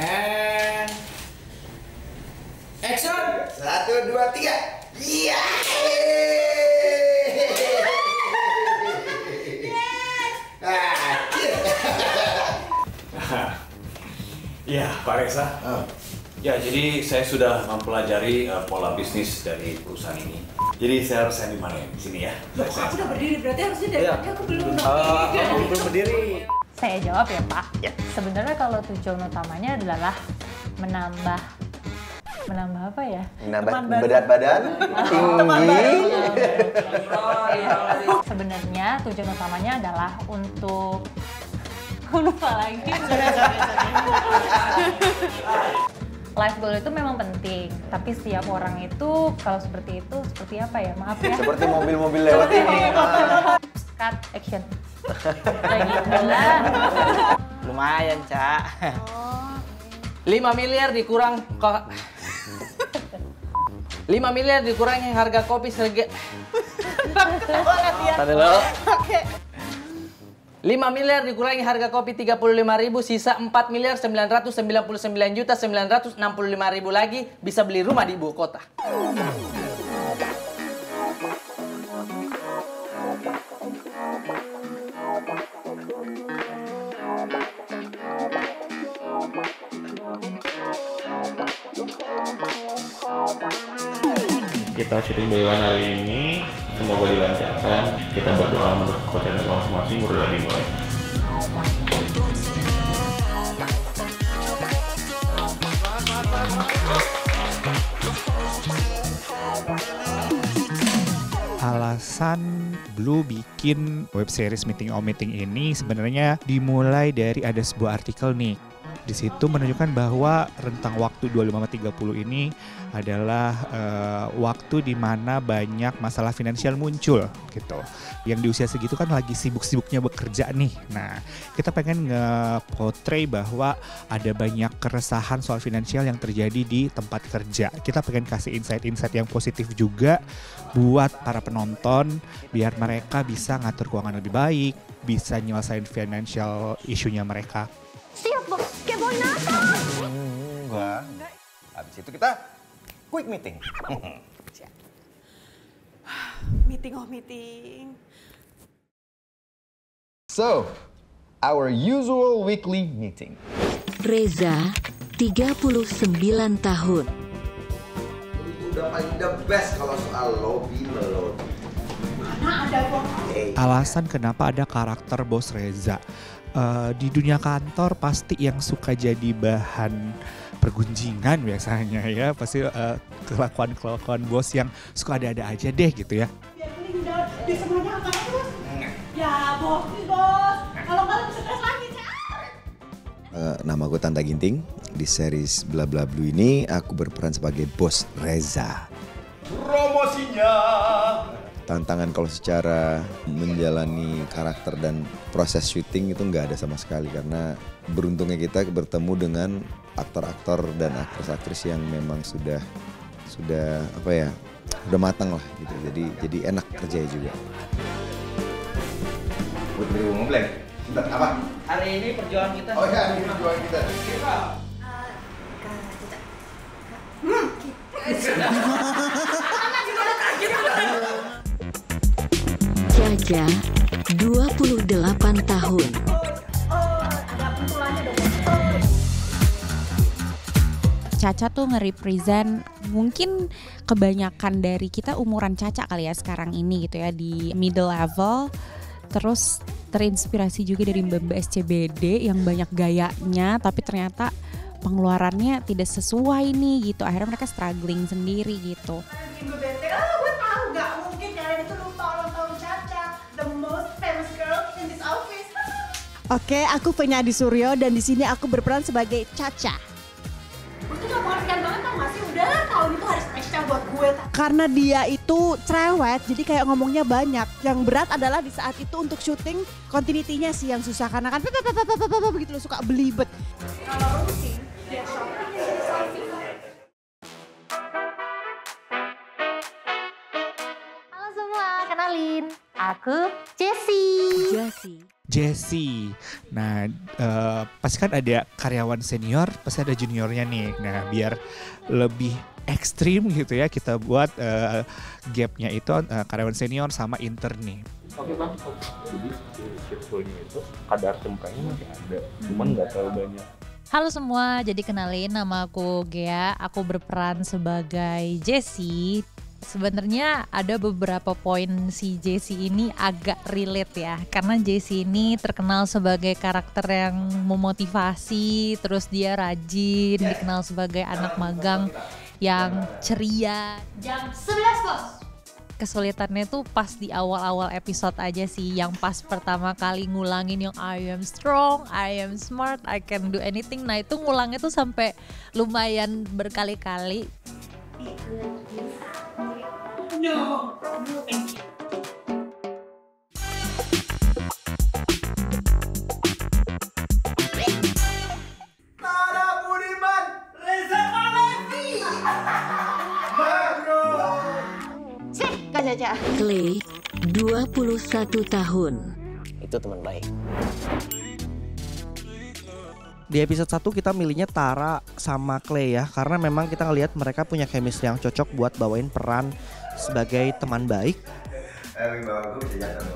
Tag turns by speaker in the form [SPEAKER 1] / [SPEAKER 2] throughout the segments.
[SPEAKER 1] And action.
[SPEAKER 2] 1, 2, 3. Iya.
[SPEAKER 1] Ya, Pak Reza. Ya, jadi saya sudah mempelajari pola bisnis dari perusahaan ini. Jadi saya harus di mana? Di sini ya.
[SPEAKER 3] Loh, aku udah berdiri, berarti harusnya dari tadi aku belum
[SPEAKER 1] Belum berdiri.
[SPEAKER 4] Saya jawab ya Pak. Ya. Sebenarnya kalau tujuan utamanya adalah menambah apa ya?
[SPEAKER 2] Menambah berat badan, tinggi.
[SPEAKER 4] Sebenarnya tujuan utamanya adalah untuk lupa lagi. Life goal itu memang penting, tapi setiap orang itu kalau seperti itu seperti apa ya? Maaf ya.
[SPEAKER 2] Seperti mobil-mobil lewat ini.
[SPEAKER 4] Cut, action. Kayak gitu lah.
[SPEAKER 5] Lumayan, Cak. 5 miliar dikurang kok. 5 miliar dikurangi harga kopi serga. Tadi dulu. Oke. 5 miliar dikurangi harga kopi 35.000, sisa 4 miliar 999 juta 965.000 lagi bisa beli rumah di ibu kota.
[SPEAKER 6] Kita syuting Bayuan hari ini, semoga dilancarkan. Kita berdoa untuk kekuatan masing-masing udah dimulai.
[SPEAKER 7] Alasan Blue bikin web series Meeting on Meeting ini sebenarnya dimulai dari ada sebuah artikel nih. Di situ menunjukkan bahwa rentang waktu 25-30 ini adalah waktu di mana banyak masalah finansial muncul gitu. Yang di usia segitu kan lagi sibuk-sibuknya bekerja nih. Nah, kita pengen nge-portray bahwa ada banyak keresahan soal finansial yang terjadi di tempat kerja. Kita pengen kasih insight-insight yang positif juga buat para penonton biar mereka bisa ngatur keuangan lebih baik, bisa nyelesain financial issue-nya mereka.
[SPEAKER 4] Siap bos, kepoin apa?
[SPEAKER 2] Enggak. Habis itu kita quick meeting.
[SPEAKER 3] meeting.
[SPEAKER 2] So, our usual weekly meeting.
[SPEAKER 8] Reza, 39 tahun.
[SPEAKER 2] Udah paling the best kalau soal lobby melodi.
[SPEAKER 3] Mana ada bos?
[SPEAKER 7] Alasan kenapa ada karakter Bos Reza. Di dunia kantor pasti yang suka jadi bahan pergunjingan biasanya ya. Pasti kelakuan bos yang suka ada-ada aja deh gitu ya.
[SPEAKER 3] Biar Linda di semuanya apa bos? Ya bos, kalau nggak lebih stres lagi Cak.
[SPEAKER 2] Nama gue Tanta Ginting. Di series Bla Bla Blue ini aku berperan sebagai Bos Reza. Promosinya. Tantangan kalau secara menjalani karakter dan proses syuting itu nggak ada sama sekali karena beruntungnya kita bertemu dengan aktor-aktor dan aktris-aktris yang memang sudah apa ya, udah matang lah gitu. Jadi enak kerja juga. Buat beli mobil, bentar apa?
[SPEAKER 5] Hari ini perjuangan kita.
[SPEAKER 2] Oh ya, hari ini perjuangan kita.
[SPEAKER 8] Caca, 28 tahun.
[SPEAKER 9] Caca tuh nge-represent mungkin kebanyakan dari kita umuran Caca kali ya sekarang ini gitu ya, di middle level. Terus terinspirasi juga dari Mbak-mbak SCBD yang banyak gayanya tapi ternyata pengeluarannya tidak sesuai nih gitu. Akhirnya mereka struggling sendiri gitu.
[SPEAKER 3] Gue tahu nggak mungkin kalian itu lupa ulang tahun Caca, the most famous girl in this office.
[SPEAKER 10] Oke, aku Fenyadi Suryo dan di sini aku berperan sebagai Caca.
[SPEAKER 3] Gue tuh gak pengertian banget tau gak sih, udah tahun itu hari spesial buat gue.
[SPEAKER 10] Karena dia itu cerewet, jadi kayak ngomongnya banyak. Yang berat adalah di saat itu untuk syuting continuity-nya sih yang susah karena kan begitu loh, suka belibet.
[SPEAKER 3] Kalau rutin, dia shopping ya di selfie.
[SPEAKER 4] Halo semua, kenalin. Aku Jessie.
[SPEAKER 7] Jessie. Nah, pasti kan ada karyawan senior, pasti ada juniornya nih. Nah, biar lebih ekstrim gitu ya, kita buat gapnya itu karyawan senior sama intern nih.
[SPEAKER 6] Oke bang, jadi shiftingnya itu kadar cemprengnya masih ada, cuman nggak terlalu banyak.
[SPEAKER 4] Halo semua, jadi kenalin nama aku Gea, aku berperan sebagai Jessie. Sebenarnya ada beberapa poin si Jessie ini agak relate ya, karena Jessie ini terkenal sebagai karakter yang memotivasi, terus dia rajin, dikenal sebagai anak magang yang ceria. Jam 11 bos. Kesulitannya tuh pas di awal-awal episode aja sih, yang pas pertama kali ngulangin yang I am strong, I am smart, I can do anything. Nah itu ngulangnya tuh sampai lumayan berkali-kali.
[SPEAKER 3] No, thank you.
[SPEAKER 2] Tara Budiman, Reza Palevi.
[SPEAKER 3] Cek Kak Caca.
[SPEAKER 8] Clay, 21 tahun.
[SPEAKER 5] Itu teman baik.
[SPEAKER 11] Di episode 1 kita milihnya Tara sama Clay ya, karena memang kita ngelihat mereka punya chemistry yang cocok buat bawain peran sebagai teman baik.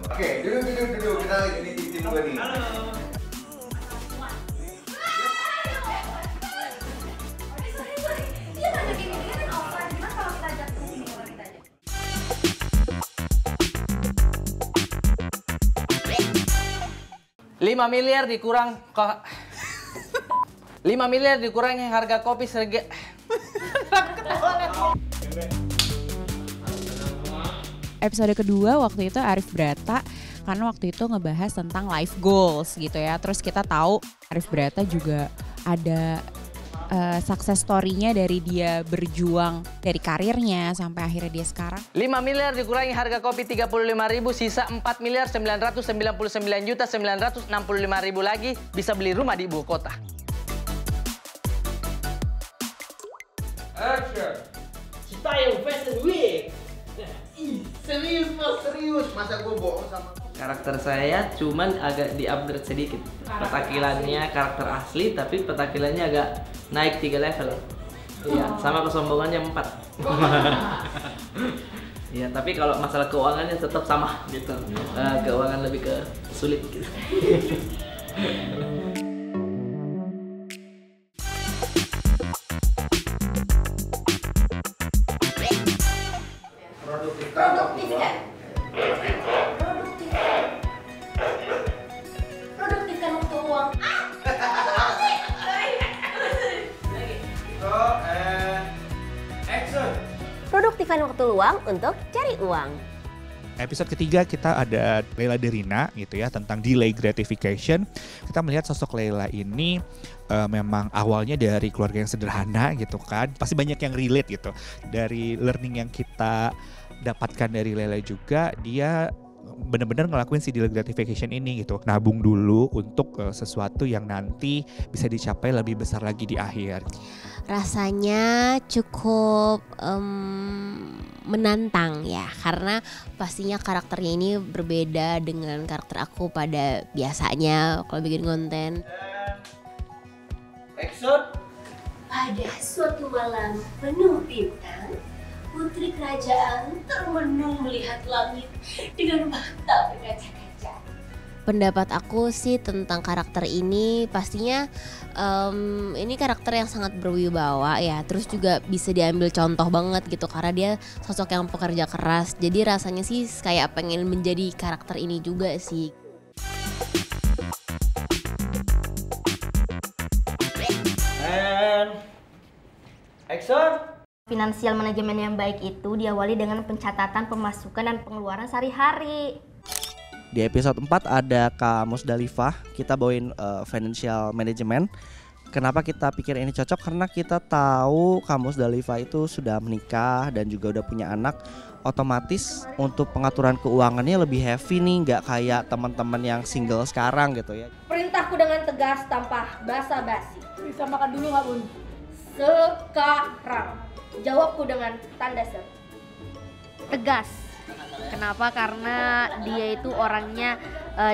[SPEAKER 2] Oke, duduk. Kita lagi di tim gue nih.
[SPEAKER 3] Dia nggak ada gini kan offline. Gimana kalau kita ajak ke sini kalau kita ajak?
[SPEAKER 5] 5 miliar dikurang 5 miliar dikurangi harga kopi serga.
[SPEAKER 9] Episode kedua waktu itu Arif Brata, karena waktu itu ngebahas tentang life goals gitu ya. Terus kita tahu Arif Brata juga ada success story-nya dari dia berjuang dari karirnya sampai akhirnya dia sekarang.
[SPEAKER 5] 5 miliar dikurangi harga kopi 35.000, sisa 4 miliar 999 juta 965.000 lagi bisa beli rumah di ibu kota.
[SPEAKER 12] Action. Style fashion week. Serius. Masa gue bohong sama
[SPEAKER 5] Karakter saya cuman agak di-upgrade sedikit. Petakilannya karakter asli, tapi petakilannya agak naik 3 level. Iya, sama kesombongannya 4. Iya, tapi kalau masalah keuangannya tetap sama gitu. Keuangan lebih ke sulit gitu.
[SPEAKER 3] Produktifkan waktu uang. Produktifkan waktu luang untuk cari uang.
[SPEAKER 7] Episode ketiga kita ada Leila Derina gitu ya, tentang delay gratification. Kita melihat sosok Leila ini memang awalnya dari keluarga yang sederhana gitu kan. Pasti banyak yang relate gitu. Dari learning yang kita dapatkan dari Leila juga, dia benar-benar ngelakuin si delay gratification ini gitu. Nabung dulu untuk sesuatu yang nanti bisa dicapai lebih besar lagi di akhir.
[SPEAKER 13] Rasanya cukup menantang ya, karena pastinya karakternya ini berbeda dengan karakter aku pada biasanya kalau bikin konten.
[SPEAKER 12] Action.
[SPEAKER 3] Pada suatu malam penuh bintang, putri kerajaan termenung melihat langit dengan mata berkaca-kaca.
[SPEAKER 13] Pendapat aku sih tentang karakter ini pastinya ini karakter yang sangat berwibawa ya, terus juga bisa diambil contoh banget gitu karena dia sosok yang pekerja keras. Jadi rasanya sih kayak pengen menjadi karakter ini juga sih.
[SPEAKER 12] And action.
[SPEAKER 14] Finansial manajemen yang baik itu diawali dengan pencatatan pemasukan dan pengeluaran sehari-hari.
[SPEAKER 11] Di episode 4 ada Kak Musdalifah, kita bawain financial management. Kenapa kita pikir ini cocok? Karena kita tahu Kak Musdalifah itu sudah menikah dan juga udah punya anak. Otomatis untuk pengaturan keuangannya lebih heavy nih, nggak kayak teman-teman yang single sekarang gitu ya.
[SPEAKER 14] Perintahku dengan tegas tanpa basa-basi.
[SPEAKER 3] Bisa makan dulu nggak Bun?
[SPEAKER 14] Sekarang. Jawabku dengan tanda seru.
[SPEAKER 15] Tegas. Kenapa? Karena dia itu orangnya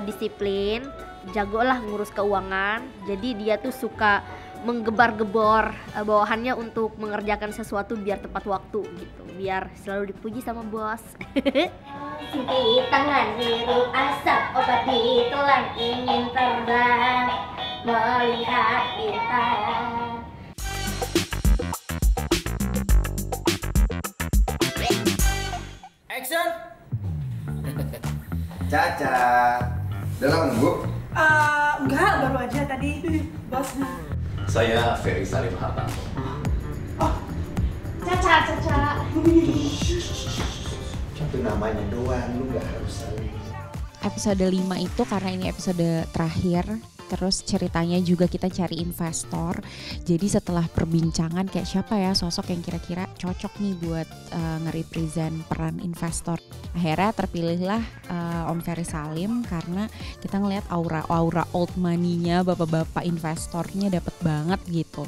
[SPEAKER 14] disiplin, jagolah ngurus keuangan. Jadi dia tuh suka menggebar-gebor bawahannya untuk mengerjakan sesuatu biar tepat waktu gitu, biar selalu dipuji sama bos. Di tangan biru asap, obat ditelan, ingin terbang melihat bintang.
[SPEAKER 12] Action.
[SPEAKER 2] Caca, udah lama nunggu?
[SPEAKER 3] Enggak, baru aja tadi, bos.
[SPEAKER 1] Saya Ferry Salim Hartanto.
[SPEAKER 3] Caca.
[SPEAKER 2] Itu namanya doang, lu gak harus saling.
[SPEAKER 9] Episode 5 itu karena ini episode terakhir, terus ceritanya juga kita cari investor. Jadi setelah perbincangan kayak siapa ya sosok yang kira-kira cocok nih buat nge-represent peran investor. Akhirnya terpilihlah Om Ferry Salim karena kita ngelihat aura old money-nya, bapak-bapak investornya dapet banget gitu.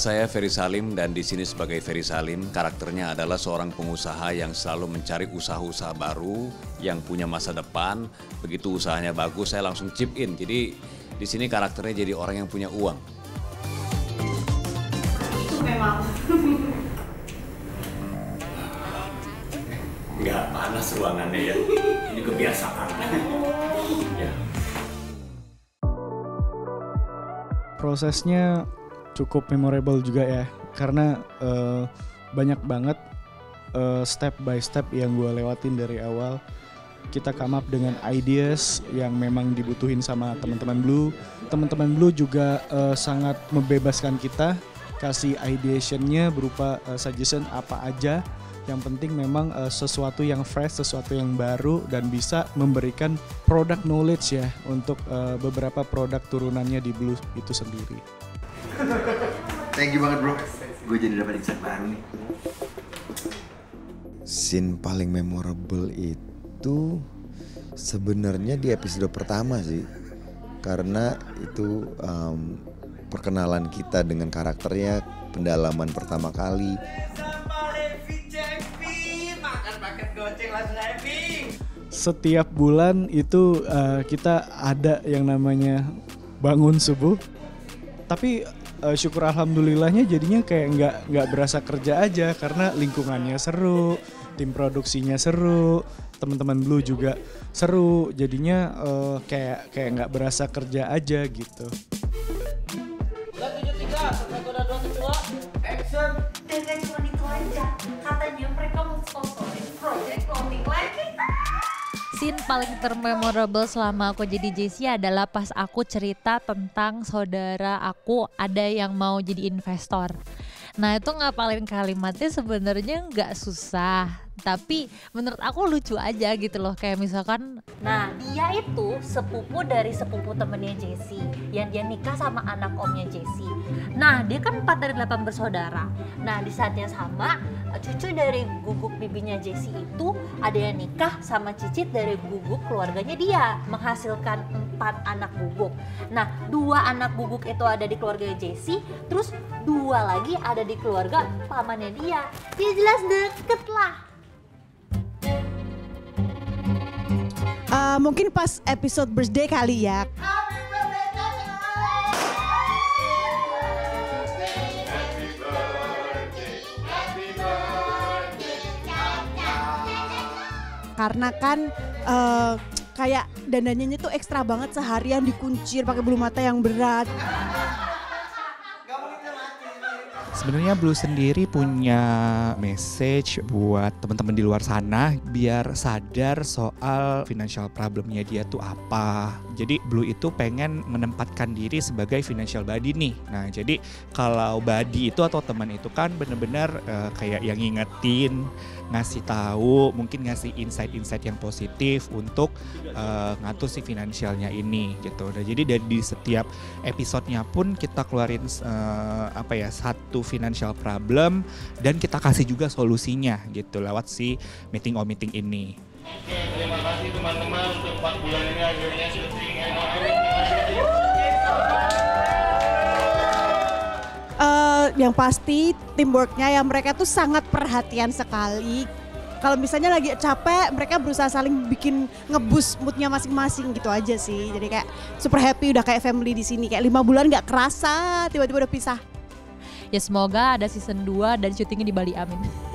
[SPEAKER 1] Saya Ferry Salim dan di sini sebagai Ferry Salim, karakternya adalah seorang pengusaha yang selalu mencari usaha-usaha baru yang punya masa depan. Begitu usahanya bagus, saya langsung chip in. Jadi di sini karakternya jadi orang yang punya uang.
[SPEAKER 3] Itu memang.
[SPEAKER 1] Nggak panas ruangannya ya, ini kebiasaan. Ya.
[SPEAKER 15] Prosesnya cukup memorable juga ya, karena banyak banget step by step yang gue lewatin dari awal. Kita come up dengan ideas yang memang dibutuhin sama teman-teman Blue. Teman-teman Blue juga sangat membebaskan kita, kasih ideation-nya berupa suggestion apa aja. Yang penting memang sesuatu yang fresh, sesuatu yang baru dan bisa memberikan product knowledge ya untuk beberapa produk turunannya di Blue itu sendiri.
[SPEAKER 2] Thank you banget bro, gue jadi dapat insight baru nih. Scene paling memorable itu sebenarnya di episode pertama sih, karena itu perkenalan kita dengan karakternya, pendalaman pertama kali.
[SPEAKER 15] Setiap bulan itu kita ada yang namanya bangun subuh, tapi syukur alhamdulillahnya jadinya kayak nggak berasa kerja aja karena lingkungannya seru, tim produksinya seru, teman-teman Blue juga seru, jadinya kayak nggak berasa kerja aja gitu.
[SPEAKER 12] Bulan 73, metode 2 ketua, action.
[SPEAKER 3] Dan gak cuma itu aja, katanya mereka mau sponsorin project clothing line kita.
[SPEAKER 4] Scene paling termemorable selama aku jadi Jessie adalah pas aku cerita tentang saudara aku ada yang mau jadi investor. Nah itu ngapalin kalimatnya sebenarnya nggak susah, tapi menurut aku lucu aja gitu loh, kayak misalkan
[SPEAKER 16] nah dia itu sepupu dari sepupu temennya Jessie yang dia nikah sama anak omnya Jessie. Nah dia kan 4 dari 8 bersaudara. Nah di saat yang sama cucu dari guguk bibinya Jessie itu ada yang nikah sama cicit dari guguk keluarganya dia, menghasilkan 4 anak guguk. Nah 2 anak guguk itu ada di keluarga Jessie, terus 2 lagi ada di keluarga pamannya dia. Ya jelas deket lah.
[SPEAKER 10] Mungkin pas episode birthday kali ya. Karena kan kayak dandannya tuh ekstra banget, seharian dikuncir pakai bulu mata yang berat.
[SPEAKER 7] Sebenarnya Blue sendiri punya message buat teman-teman di luar sana biar sadar soal financial problemnya dia tuh apa. Jadi Blue itu pengen menempatkan diri sebagai financial buddy nih. Nah jadi kalau buddy itu atau teman itu kan benar-benar kayak yang ngingetin, ngasih tahu, mungkin ngasih insight-insight yang positif untuk ngatur si finansialnya ini gitu. Nah, jadi dari setiap episodenya pun kita keluarin satu financial problem dan kita kasih juga solusinya gitu lewat si meeting ini.
[SPEAKER 6] Oke, terima kasih teman-teman untuk 4 bulan ini akhirnya syuting
[SPEAKER 10] Yang pasti teamworknya ya, mereka tuh sangat perhatian sekali. Kalau misalnya lagi capek, mereka berusaha saling bikin ngeboost moodnya masing-masing gitu aja sih. Jadi kayak super happy, udah kayak family di sini. Kayak 5 bulan nggak kerasa, tiba-tiba udah pisah.
[SPEAKER 4] Ya semoga ada season 2 dan syutingnya di Bali, amin.